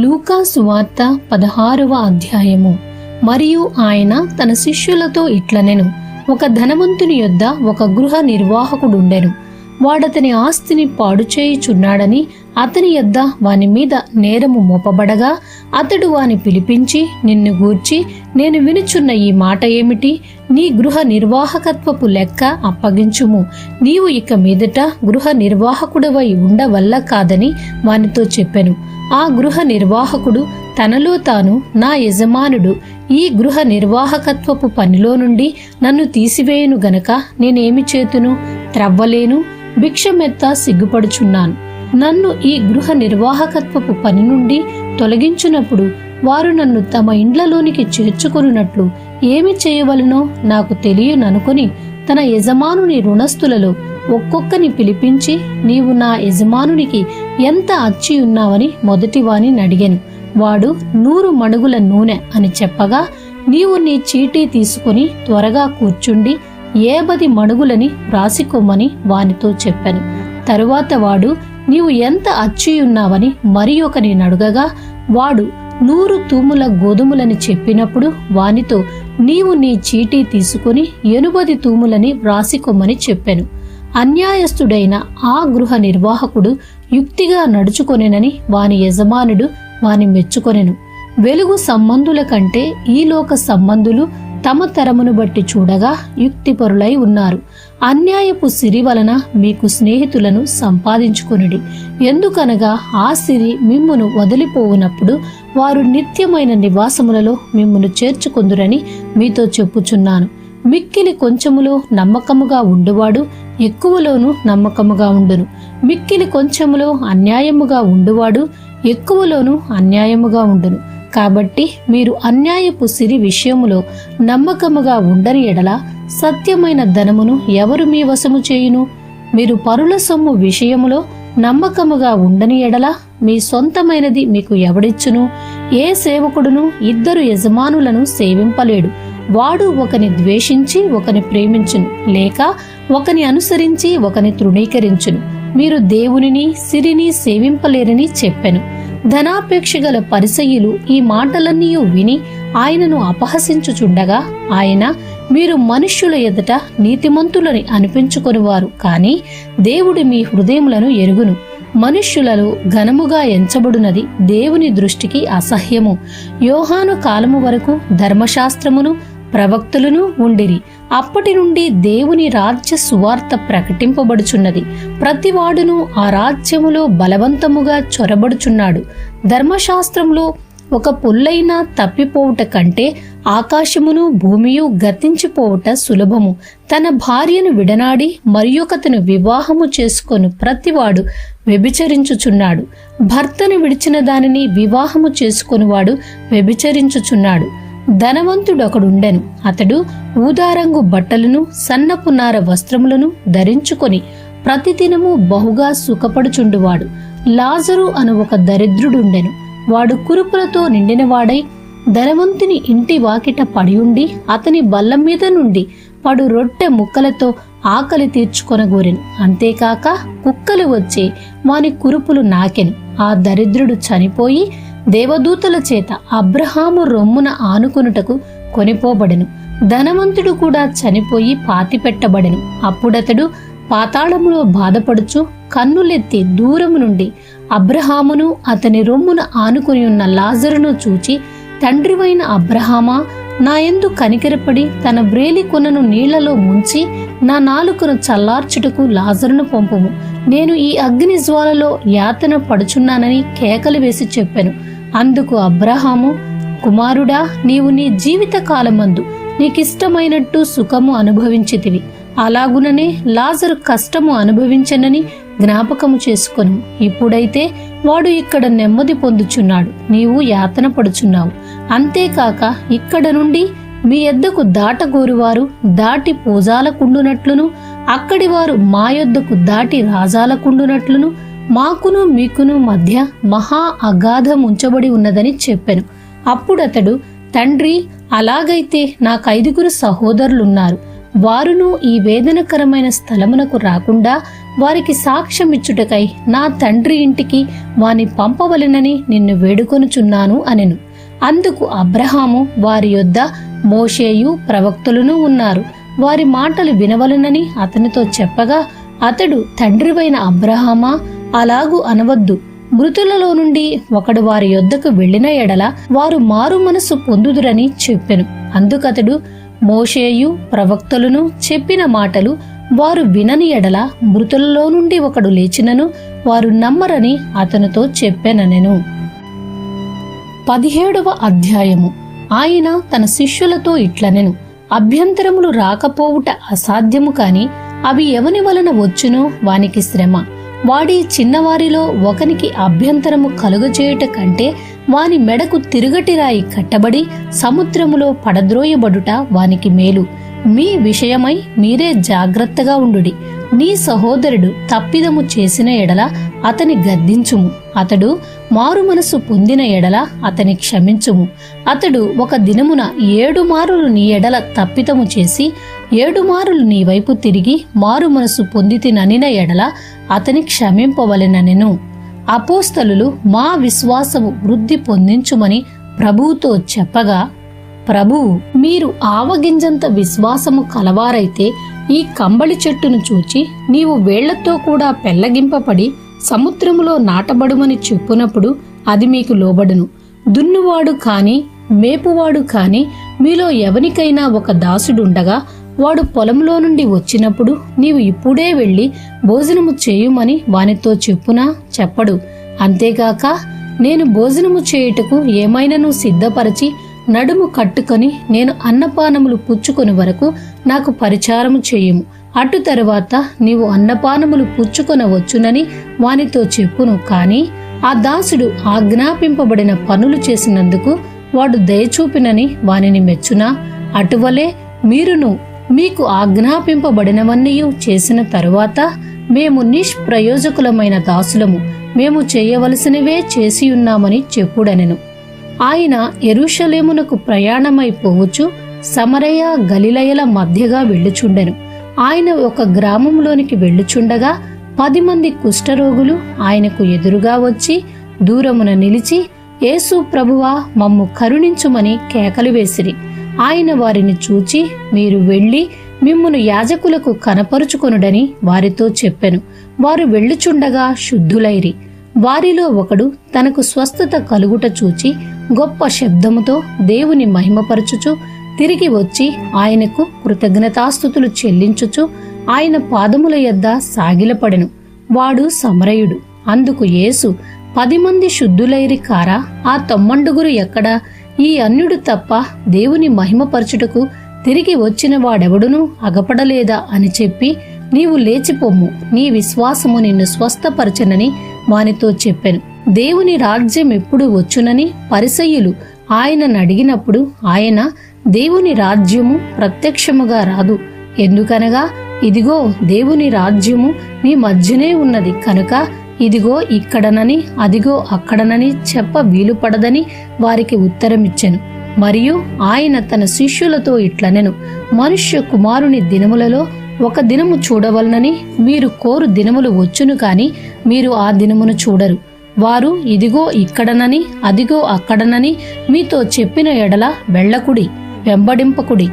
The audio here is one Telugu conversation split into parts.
లూకా సువార్త 16వ అధ్యాయము. మరియు ఆయన తన శిష్యులతో ఇట్లనెను, ఒక ధనవంతుని యొద్ద ఒక గృహ నిర్వాహకుడుండెను. వాడతని ఆస్తిని పాడుచేయుచున్నాడని అతని యొద్ద వాని మీద నేరము మోపబడగా అతడు వాని పిలిపించి, నిన్ను గూర్చి నేను వినుచున్న ఈ మాట ఏమిటి? నీ గృహ నిర్వాహకత్వపు లెక్క అప్పగించుము. నీవు ఇక మీదట గృహ నిర్వాహకుడవై ఉండవల్ల కాదని వానితో చెప్పెను. ఆ గృహ నిర్వాహకుడు తనలో తాను, నా యజమానుడు ఈ గృహ నిర్వాహకత్వపు పనిలో నుండి నన్ను తీసివేయును గనక నేనేమి చేతును? త్రవ్వలేను, భిక్షమెత్త సిగ్గుపడుచున్నాను. నన్ను ఈ గృహ నిర్వాహకత్వపు పని నుండి తొలగించునప్పుడు వారు నన్ను తమ ఇండ్లలోనికి చేర్చుకొనున్నట్లు ఏమి చేయవలనో నాకు తెలియననుకొని తన యజమానుని రుణస్థులలో ఒక్కొక్కని పిలిపించి, నీవు నా యజమానునికి ఎంత అచ్చి ఉన్నావని మొదటివాని అడిగాను. వాడు 100 మణుగుల నూనె అని చెప్పగా, నీవు నీ చీటీ తీసుకుని త్వరగా కూర్చుండి 50 మణుగులని వ్రాసికొమ్మని వానితో చెప్పాను. తరువాత వాడు, నీవు ఎంత అచ్చి ఉన్నావని మరి ఒకని అడుగగా, వాడు 100 తూముల గోధుమలని చెప్పినప్పుడు వానితో, నీవు నీ చీటీ తీసుకుని 80 తూములని వ్రాసికొమ్మని చెప్పాను. అన్యాయస్తుడైన ఆ గృహ నిర్వాహకుడు యుక్తిగా నడుచుకొనెనని వాని యజమానుడు వాని మెచ్చుకొనెను. వెలుగు సంబంధుల కంటే ఈ లోక సంబంధులు తమ తరమును బట్టి చూడగా యుక్తిపరులై ఉన్నారు. అన్యాయపు సిరి వలన మీకు స్నేహితులను సంపాదించుకొనుడి. ఎందుకనగా ఆ సిరి మిమ్మును వదిలిపోవునప్పుడు వారు నిత్యమైన నివాసములలో మిమ్మును చేర్చుకొందురని మీతో చెప్పుచున్నాను. మిక్కిలి కొంచెములో నమ్మకముగా ఉండువాడు ఎక్కువలోనూ నమ్మకముగా ఉండును. మిక్కిలి కొంచెములో అన్యాయముగా ఉండువాడు ఎక్కువలోనూ అన్యాయముగా ఉండును. కాబట్టి మీరు అన్యాయపు సిరి విషయములో నమ్మకముగా ఉండని ఎడల సత్యమైన ధనమును ఎవరు మీ వశము చేయును? మీరు పరుల సొమ్ము విషయములో నమ్మకముగా ఉండని ఎడల మీ సొంతమైనది మీకు ఎవడిచ్చును? ఏ సేవకుడును 2 యజమానులను సేవింపలేడు. వాడు ఒకని ద్వేషించి ఒకని ప్రేమించును, లేక ఒకని అనుసరించి ఒకని తృణీకరించును. మీరు దేవునిని సిరిని సేవింపలేరని చెప్పెను. ధనాపేక్ష గల పరిసయ్యులు ఈ మాటలన్నీ విని ఆయనను అపహసించుచుండగా ఆయన, మీరు మనుష్యుల ఎదుట నీతిమంతులని అనిపించుకొనివారు, కాని దేవుడు మీ హృదయములను ఎరుగును. మనుష్యులలో ఘనముగా ఎంచబడునది దేవుని దృష్టికి అసహ్యము. యోహాను కాలము వరకు ధర్మశాస్త్రమును ప్రవక్తులను ఉండిరి. అప్పటి నుండి దేవుని రాజ్య సువార్త ప్రకటింపబడుచున్నది. ప్రతివాడును ఆ రాజ్యములో బలవంతముగా చొరబడుచున్నాడు. ధర్మశాస్త్రంలో ఒక పొల్లైనా తప్పిపోవుట కంటే ఆకాశమును భూమియు గతించిపోవుట సులభము. తన భార్యను విడనాడి మరియొకతను వివాహము చేసుకొని ప్రతివాడు వ్యభిచరించుచున్నాడు. భర్తను విడిచిన దానిని వివాహము చేసుకొనివాడు వ్యభిచరించుచున్నాడు. ధనవంతుడొకడుండెను. అతడు ఊదారంగు బట్టలను సన్నపు నార వస్త్రములను ధరించుకొని ప్రతిదినము బహుగా సుఖపడుచుండువాడు. లాజరు అను ఒక దరిద్రుడుండెను. వాడు కురుపులతో నిండినవాడై ధనవంతుని ఇంటి వాకిట పడియుండి అతని బల్ల మీద నుండి పడు రొట్టె ముక్కలతో ఆకలి తీర్చుకొనగోరెను. అంతేకాక కుక్కలు వచ్చి వాని కురుపులు నాకెను. ఆ దరిద్రుడు చనిపోయి దేవదూతల చేత అబ్రహాము రొమ్మున ఆనుకొనుటకు కొనిపోబడెను. ధనవంతుడు కూడా చనిపోయి పాతిపెట్టబడెను. అప్పుడతడు పాతాళములో బాధపడుచు కన్నులెత్తి దూరము నుండి అబ్రహామును అతని రొమ్మున ఆనుకుని ఉన్న లాజరును చూచి, తండ్రివైన అబ్రహామా, నా యందు కనికరపడి తన వ్రేలి కొనను నీళ్లలో ముంచి నా నాలుకను చల్లార్చుటకు లాజరును పంపుము. నేను ఈ అగ్ని జ్వాలలో యాతన పడుచున్నానని కేకలు వేసి చెప్పెను. అందుకు అబ్రహాము, కుమారుడా, నీవు నీ జీవిత కాలమందు నీకిష్టమైనట్టు సుఖము అనుభవించితివి. అలాగుననే లాజరు కష్టము అనుభవించనని జ్ఞాపకము చేసుకొను. ఇప్పుడైతే వాడు ఇక్కడ నెమ్మది పొందుచున్నాడు, నీవు యాతన పడుచున్నావు. అంతేకాక ఇక్కడ నుండి మీ యొద్దకు దాటగోరువారు దాటి పోజాలకుండునట్లును, అక్కడి వారు మా యొద్దకు దాటి రాజాలకుండునట్లును మాకును మీకును మధ్య మహా అగాధం ఉంచబడి ఉన్నదని చెప్పెను. అప్పుడతడు, తండ్రి, అలాగైతే నాకు 5 సహోదరులున్నారు. వారును ఈ వేదనకరమైన స్థలమునకు రాకుండా వారికి సాక్ష్యమిచ్చుటకై నా తండ్రి ఇంటికి వాని పంపవలెనని నిన్ను వేడుకొనుచున్నాను అనెను. అందుకు అబ్రహాము, వారి యొద్ద మోషేయు ప్రవక్తలును ఉన్నారు, వారి మాటలు వినవలెనని అతనితో చెప్పగా, అతడు, తండ్రివైన అబ్రహామా, అలాగు అనవద్దు. మృతులలో నుండి ఒకడు వారి యొద్దకు వెళ్లిన ఎడల వారు మారు మనసు పొందుదురని చెప్పెను. అందుకతడు, మోషేయు ప్రవక్తలును చెప్పిన మాటలు వారు వినని ఎడల మృతులలో నుండి ఒకడు లేచినను వారు నమ్మరని అతనితో చెప్పెననెను. 17వ అధ్యాయము. ఆయన తన శిష్యులతో ఇట్లనెను, అభ్యంతరములు రాకపోవుట అసాధ్యము కాని అవి ఎవని వలన వచ్చునో వానికి శ్రమ. వాడి చిన్నవారిలో ఒకనికి అభ్యంతరము కలుగచేయుట కంటే వాని మెడకు తిరుగటిరాయి కట్టబడి సముద్రములో పడద్రోయబడుట వానికి మేలు. మీ విషయమై మీరే జాగ్రత్తగా ఉండుడి. నీ సహోదరుడు తప్పిదము చేసిన ఎడల అతని గద్దించుము. అతడు మారు మనసు పొందిన ఎడల అతని క్షమించుము. అతడు ఒక దినమున 7 మారులు నీ ఎడల తప్పిదము చేసి 7 మారులు నీ వైపు తిరిగి మారు మనసు పొందితిననిన ఎడల అతని క్షమింపవలెననెను. అపోస్తలులు మా విశ్వాసము వృద్ధి పొందించుమని ప్రభువుతో చెప్పగా, ప్రభువు, మీరు ఆవగింజంత విశ్వాసము కలవారైతే ఈ కంబళి చెట్టును చూచి నీవు వేళ్లతో కూడా పెళ్లగింపబడి సముద్రములో నాటబడుమని చెప్పునప్పుడు అది మీకు లోబడును. దున్నువాడు కాని మేపువాడు కాని మీలో ఎవనికైనా ఒక దాసుడుండగా వాడు పొలంలో నుండి వచ్చినప్పుడు నీవు ఇప్పుడే వెళ్లి భోజనము చేయుమని వానితో చెప్పునా? చెప్పడు. అంతేగాక నేను భోజనము చేయుటకు ఏమైనను సిద్ధపరచి నడుము కట్టుకొని నేను అన్నపానములు పుచ్చుకొని వరకు నాకు పరిచారము చేయుము. అటు తరువాత నీవు అన్నపానములు పుచ్చుకొనవచ్చునని వానితో చెప్పును. కాని ఆ దాసుడు ఆజ్ఞాపింపబడిన పనులు చేసినందుకు వాడు దయచూపినని వానిని మెచ్చునా? అటువలే మీరును మీకు ఆజ్ఞాపింపబడినవన్నీ చేసిన తరువాత మేము నిష్ప్రయోజకులమైన దాసులము, మేము చేయవలసినవే చేసియున్నామని చెప్పుడనెను. ఆయన యెరూషలేమునకు ప్రయాణమైపోవచ్చు సమరయ గలిలయల మధ్యగా వెళ్ళుచుండెను. ఆయన ఒక గ్రామంలోనికి వెళ్ళుచుండగా 10 మంది కుష్ఠరోగులు ఆయనకు ఎదురుగా వచ్చి దూరమున నిలిచి, యేసు ప్రభువా, మమ్ము కరుణించుమని కేకలు వేసిరి. ఆయన వారిని చూచి, మీరు వెళ్లి మిమ్మును యాజకులకు కనపరుచుకొనుడని వారితో చెప్పెను. వారు వెళ్ళుచుండగా శుద్ధులైరి. వారిలో ఒకడు తనకు స్వస్థత కలుగుట చూచి గొప్ప శబ్దముతో దేవుని మహిమపరచుచు తిరిగి వచ్చి ఆయనకు కృతజ్ఞతాస్తుతులు చెల్లించుచు ఆయన పాదముల యొద్ద సాగిలపడెను. వాడు సమరయుడు. అందుకు యేసు, 10 మంది శుద్ధులైరి కారా? ఆ 90 ఎక్కడా? ఈ అన్యుడు తప్ప దేవుని మహిమపరచుటకు తిరిగి వచ్చిన వాడెవడునూ అగపడలేదా అని చెప్పి, నీవు లేచిపోమ్ము, నీ విశ్వాసము నిన్ను స్వస్థపరచనని వానితో చెప్పెను. దేవుని రాజ్యం ఎప్పుడు వచ్చునని పరిసయ్యులు ఆయనను అడిగినప్పుడు ఆయన, దేవుని రాజ్యము ప్రత్యక్షముగా రాదు, ఎందుకనగా ఇదిగో దేవుని రాజ్యము మీ మధ్యనే ఉన్నది కనుక ఇదిగో ఇక్కడనని అదిగో అక్కడనని చెప్ప వీలుపడదని వారికి ఉత్తరమిచ్చెను. మరియు ఆయన తన శిష్యులతో ఇట్లనెను, మనుష్య కుమారుని దినములలో ఒక దినము చూడవలనని మీరు కోరు దినములు వచ్చును కాని మీరు ఆ దినమును చూడరు. వారు ఇదిగో ఇక్కడనని అదిగో అక్కడనని మీతో చెప్పిన ఎడల వెళ్ళకుడి, వెంబడింపకుడి.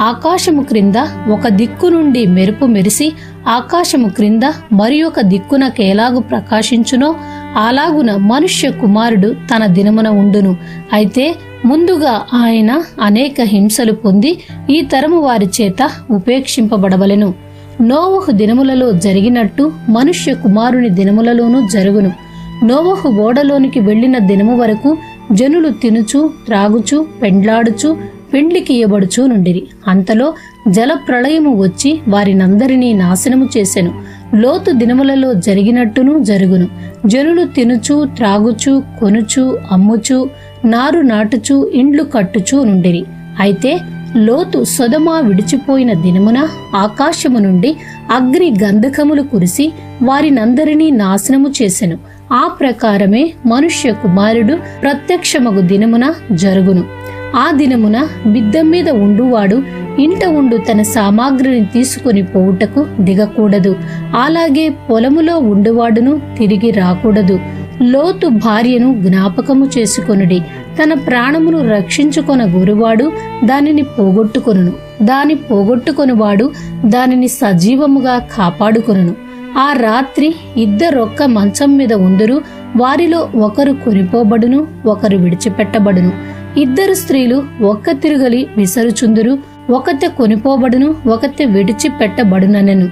ఆకాశము క్రింద ఒక దిక్కు నుండి మెరుపు మెరిసి ఆకాశము క్రింద మరి ఒక దిక్కునకేలాగు ప్రకాశించునో అలాగున మనుష్య కుమారుడు తన దినమున ఉండును. అయితే ముందుగా ఆయన అనేక హింసలు పొంది ఈ తరము వారి చేత ఉపేక్షింపబడవలెను. నోవహు దినములలో జరిగినట్టు మనుష్య కుమారుని దినములలోనూ జరుగును. నోవహు ఓడలోనికి వెళ్లిన దినము వరకు జనులు తినుచు త్రాగుచు పెండ్లాడుచు పెండ్లికి ఇయ్యబడుచూ నుండిరి. అంతలో జల ప్రళయము వచ్చి వారినందరినీ నాశనము చేసెను. లోతు దినములలో జరిగినట్టును జరుగును. జనులు తినుచు త్రాగుచు కొనుచు అమ్ముచు నారు నాటుచు ఇండ్లు కట్టుచూ నుండిరి. అయితే లోతు సొదొమ విడిచిపోయిన దినమున ఆకాశము నుండి అగ్ని గంధకములు కురిసి వారినందరినీ నాశనము చేసెను. ఆ ప్రకారమే మనుష్య కుమారుడు ప్రత్యక్షమగు దినమున జరుగును. ఆ దినమున మిద్దె మీద ఉండువాడు ఇంట ఉండు తన సామాగ్రిని తీసుకుని పోవుటకు దిగకూడదు. అలాగే పొలములో ఉండువాడును తిరిగి రాకూడదు. లోతు భార్యను జ్ఞాపకము చేసుకొనుడి. తన ప్రాణమును రక్షించుకొన గురువాడు దానిని పోగొట్టుకొనును, దాని పోగొట్టుకొనువాడు దానిని సజీవముగా కాపాడుకొనును. ఆ రాత్రి ఇద్దరొక్క మంచం మీద ఉందురు, వారిలో ఒకరు కొనిపోబడును, ఒకరు విడిచిపెట్టబడును. ఇద్దరు స్త్రీలు ఒక్క తిరుగలి విసరుచుందురు, ఒకతె కొనిపోబడును, ఒకతె విడిచిపెట్టబడుననెను.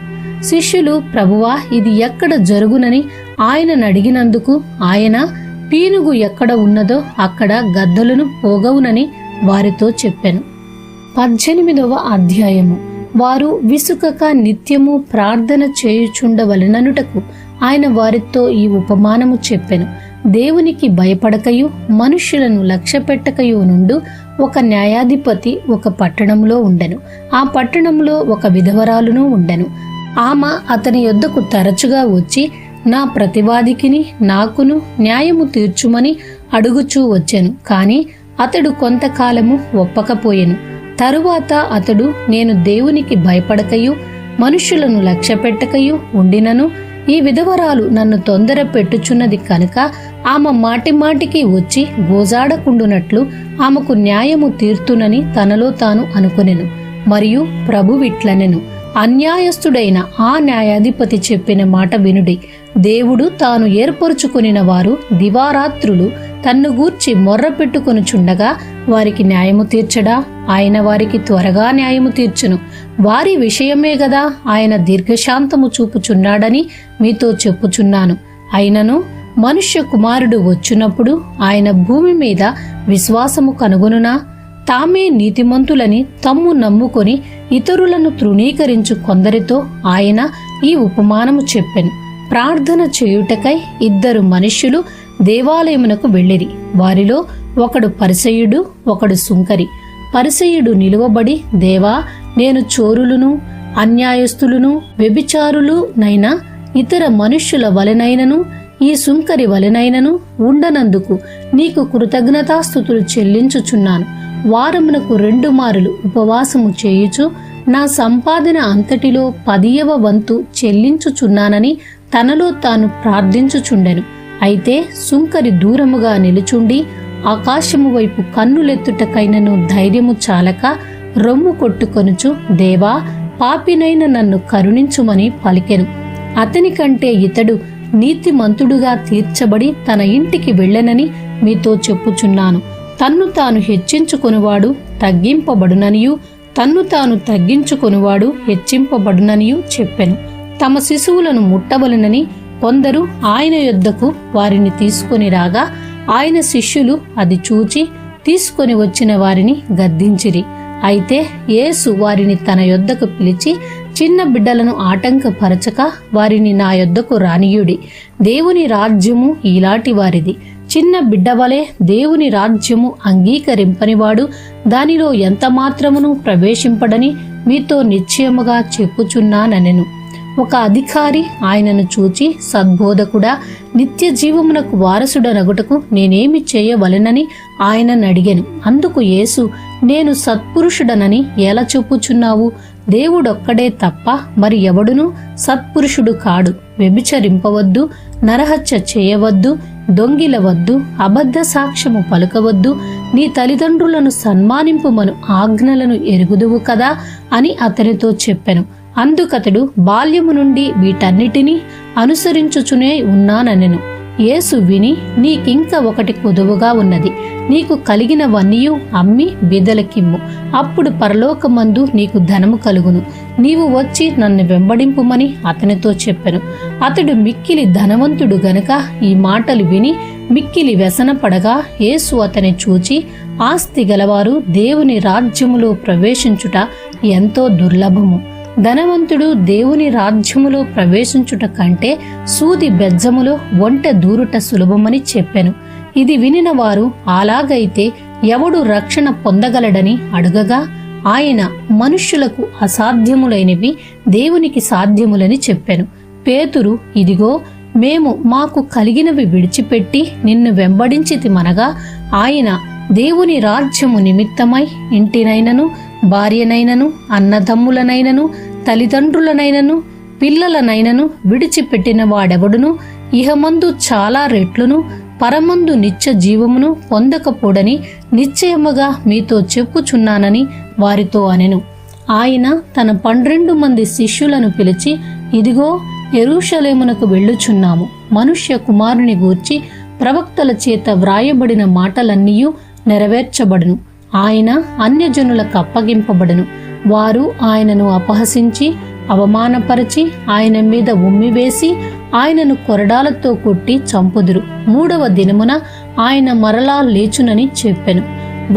శిష్యులు, ప్రభువా, ఇది ఎక్కడ జరుగునని ఆయనను అడిగినందుకు ఆయన, పీనుగు ఎక్కడ ఉన్నదో అక్కడ గద్దలను పోగవునని వారితో చెప్పెను. 18వ అధ్యాయము. వారు విసుకక నిత్యము ప్రార్థన చేయుచుండవలెననుటకు ఆయన వారితో ఈ ఉపమానము చెప్పెను. దేవునికి భయపడకయు మనుష్యులను లక్ష్యపెట్టకయు నుండు ఒక న్యాయాధిపతి ఒక పట్టణంలో ఉండెను. ఆ పట్టణంలో ఒక విధవరాలును ఉండెను. ఆమె అతని యొద్దకు తరచుగా వచ్చి, నా ప్రతివాదికిని నాకును న్యాయము తీర్చుమని అడుగుచూ వచ్చెను. కాని అతడు కొంతకాలము ఒప్పకపోయెను. తరువాత అతడు, నేను దేవునికి భయపడకయు మనుష్యులను లక్ష్యపెట్టకయు ఉండినను ఈ విధవరాలు నన్ను తొందర పెట్టుచున్నది కనుక ఆమె మాటిమాటికి వచ్చి గోజాడకుండునట్లు ఆమెకు న్యాయము తీర్తునని తనలో తాను అనుకొనెను. మరియు ప్రభువిట్లనెను, అన్యాయస్తుడైన ఆ న్యాయాధిపతి చెప్పిన మాట వినుడి. దేవుడు తాను ఏర్పరుచుకొనిన వారు దివారాత్రులు తన్ను గూర్చి మొర్ర పెట్టుకొనుచుండగా వారికి న్యాయము తీర్చడా? ఆయన వారికి త్వరగా న్యాయము తీర్చును. వారి విషయమే గదా ఆయన దీర్ఘశాంతము చూపుచున్నాడని మీతో చెప్పుచున్నాను. అయినను మనుష్య కుమారుడు వచ్చినప్పుడు ఆయన భూమి మీద విశ్వాసము కనుగొనునా? తామే నీతిమంతులని తమ్ము నమ్ముకొని ఇతరులను తృణీకరించు కొందరితో ఆయన ఈ ఉపమానము చెప్పెను. ప్రార్థన చేయుటకై ఇద్దరు మనుష్యులు దేవాలయమునకు వెళ్ళిరి. వారిలో ఒకడు పరిసయ్యుడు, ఒకడు సుంకరి. పరిసయ్యుడు నిలువబడి, దేవా, నేను చోరులను, అన్యాయస్తులను, వ్యభిచారులు నైనా ఇతర మనుష్యుల వలెనైనను ఈ సుంకరి వలెనైనను ఉండనందుకు నీకు కృతజ్ఞతాస్తుతులు చెల్లించుచున్నాను. వారమునకు 2 మారులు ఉపవాసము చేయుచు నా సంపాదన అంతటిలో 10వ వంతు చెల్లించుచున్నానని తనలో తాను ప్రార్థించుచుండెను. అయితే సుంకరి దూరముగా నిలుచుండి ఆకాశము వైపు కన్నులెత్తుటకైనను ధైర్యము చాలక రొమ్ము కొట్టుకొనుచు, దేవా, పాపినైన నన్ను కరుణించుమని పలికెను. అతని కంటే ఇతడు నీతిమంతుడుగా తీర్చబడి తన ఇంటికి వెళ్ళెనని మీతో చెప్పుచున్నాను. తన్ను తాను హెచ్చించుకొనువాడు తగ్గింపబడుననియు, తన్ను తాను తగ్గించుకొనువాడు హెచ్చింపబడుననియు చెప్పెను. తమ శిశువులను ముట్టవలనని కొందరు ఆయన యొద్దకు వారిని తీసుకొని రాగా ఆయన శిష్యులు అది చూచి తీసుకొని వచ్చిన వారిని గద్దించిరి. అయితే యేసు వారిని తన యొద్దకు పిలిచి, చిన్న బిడ్డలను ఆటంకపరచక వారిని నా యొద్దకు రానియుడి. దేవుని రాజ్యము ఈలాటి వారిది. చిన్న బిడ్డవలే దేవుని రాజ్యము అంగీకరింపనివాడు దానిలో ఎంత మాత్రమును ప్రవేశింపడని మీతో నిశ్చయముగా చెప్పుచున్నానెను. ఒక అధికారి ఆయనను చూచి, సద్బోధకుడా, నిత్య జీవమునకు వారసుడనగుటకు నేనేమి చేయవలెనని ఆయనను అడిగెను. అందుకు యేసు, నేను సత్పురుషుడనని ఎలా చెప్పుచున్నావు? దేవుడొక్కడే తప్ప మరి ఎవడును సత్పురుషుడు కాడు. వ్యభిచరింపవద్దు, నరహత్య చేయవద్దు, దొంగిలవద్దు, అబద్ధ సాక్ష్యము పలుకవద్దు, నీ తల్లిదండ్రులను సన్మానింపుమను ఆజ్ఞలను ఎరుగుదువు కదా అని అతనితో చెప్పెను. అందుకతడు, బాల్యము నుండి వీటన్నిటినీ అనుసరించుచునే ఉన్నానెను. యేసు విని, నీకింక ఒకటి కొదువుగా ఉన్నది. నీకు కలిగినవన్నీయు అమ్మి బీదలకిమ్ము, అప్పుడు పరలోకమందు నీకు ధనము కలుగును. నీవు వచ్చి నన్ను వెంబడింపుమని అతనితో చెప్పెను. అతడు మిక్కిలి ధనవంతుడు గనుక ఈ మాటలు విని మిక్కిలి వ్యసనపడగా యేసు అతని చూచి, ఆస్తి గలవారు దేవుని రాజ్యములో ప్రవేశించుట ఎంతో దుర్లభము. ధనవంతుడు దేవుని రాజ్యములో ప్రవేశించుట కంటే సూది బెజ్జములో ఒంటె దూరుట సులభమని చెప్పెను. ఇది వినిన వారు, అలాగైతే ఎవడు రక్షణ పొందగలడని అడుగగా ఆయన, మనుష్యులకు అసాధ్యములైనవి దేవునికి సాధ్యములని చెప్పెను. పేతురు, ఇదిగో, మేము మాకు కలిగినవి విడిచిపెట్టి నిన్ను వెంబడించితిమనగా ఆయన, దేవుని రాజ్యము నిమిత్తమై ఇంటినైనను, భార్యనైనను, అన్నదమ్ములనైనను, తల్లిదండ్రులనైనను, పిల్లలనైనను విడిచిపెట్టిన వాడెవడును ఇహమందు చాలా రెట్లును పరమందు నిత్య జీవమును పొందకపోడని నిశ్చయముగా మీతో చెప్పుచున్నానని వారితో అనెను. ఆయన తన 12 మంది శిష్యులను పిలిచి, ఇదిగో యెరూషలేమునకు వెళ్ళుచున్నాము. మనుష్య కుమారుని గూర్చి ప్రవక్తల చేత వ్రాయబడిన మాటలన్నీయూ నెరవేర్చబడును. ఆయన అన్యజనులకు అప్పగింపబడును. వారు ఆయనను అపహసించి అవమానపరిచి ఆయన మీద ఉమ్మివేసి ఆయనను కొరడాలతో కొట్టి చంపుదురు. 3వ దినమున ఆయన మరలా లేచునని చెప్పెను.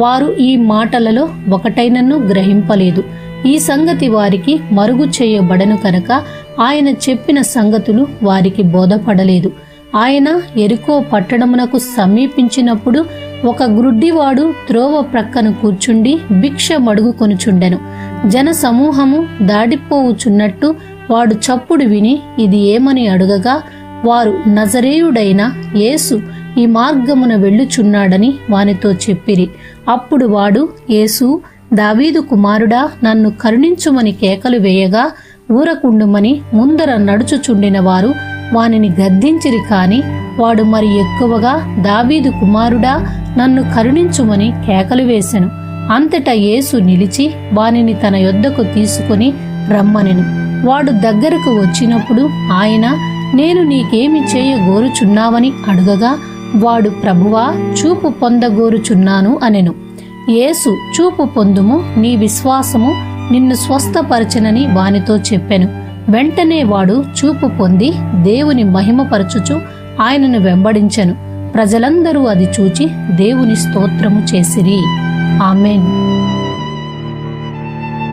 వారు ఈ మాటలలో ఒకటైనను గ్రహింపలేదు. ఈ సంగతి వారికి మరుగు చేయబడను కనుక ఆయన చెప్పిన సంగతులు వారికి బోధపడలేదు. ఆయన యెరికో పట్టణమునకు సమీపించినప్పుడు ఒక గ్రుడ్డివాడు త్రోవ ప్రక్కన కూర్చుండి భిక్ష మడుగుకొనుచుండెను. జన సమూహము దాడిపోవుచున్నట్టు వాడు చప్పుడు విని ఇది ఏమని అడుగగా, వారు నజరేయుడైన యేసు ఈ మార్గమున వెళ్ళుచున్నాడని వానితో చెప్పిరి. అప్పుడు వాడు, యేసు, దావీదు కుమారుడా, నన్ను కరుణించుమని కేకలు వేయగా ఊరకుండుమని ముందర నడుచుచుండిన వారు వానిని గద్దించిరి. కాని వాడు మరి ఎక్కువగా, దావీదు కుమారుడా, నన్ను కరుణించుమని కేకలు వేసెను. అంతటా యేసు నిలిచి వానిని తన యొద్దకు తీసుకుని రమ్మనెను. వాడు దగ్గరకు వచ్చినప్పుడు ఆయన, నేను నీకేమి చేయగోరుచున్నావని అడుగగా, వాడు, ప్రభువా, చూపు పొందగోరుచున్నాను అనెను. యేసు, చూపు పొందుము, నీ విశ్వాసము నిన్ను స్వస్థపరచెనని వానితో చెప్పెను. వెంటనే వాడు చూపు పొంది దేవుని మహిమపరచుచు ఆయనను వెంబడించెను. ప్రజలందరూ అది చూచి దేవుని స్తోత్రము చేసిరి. ఆమేన్.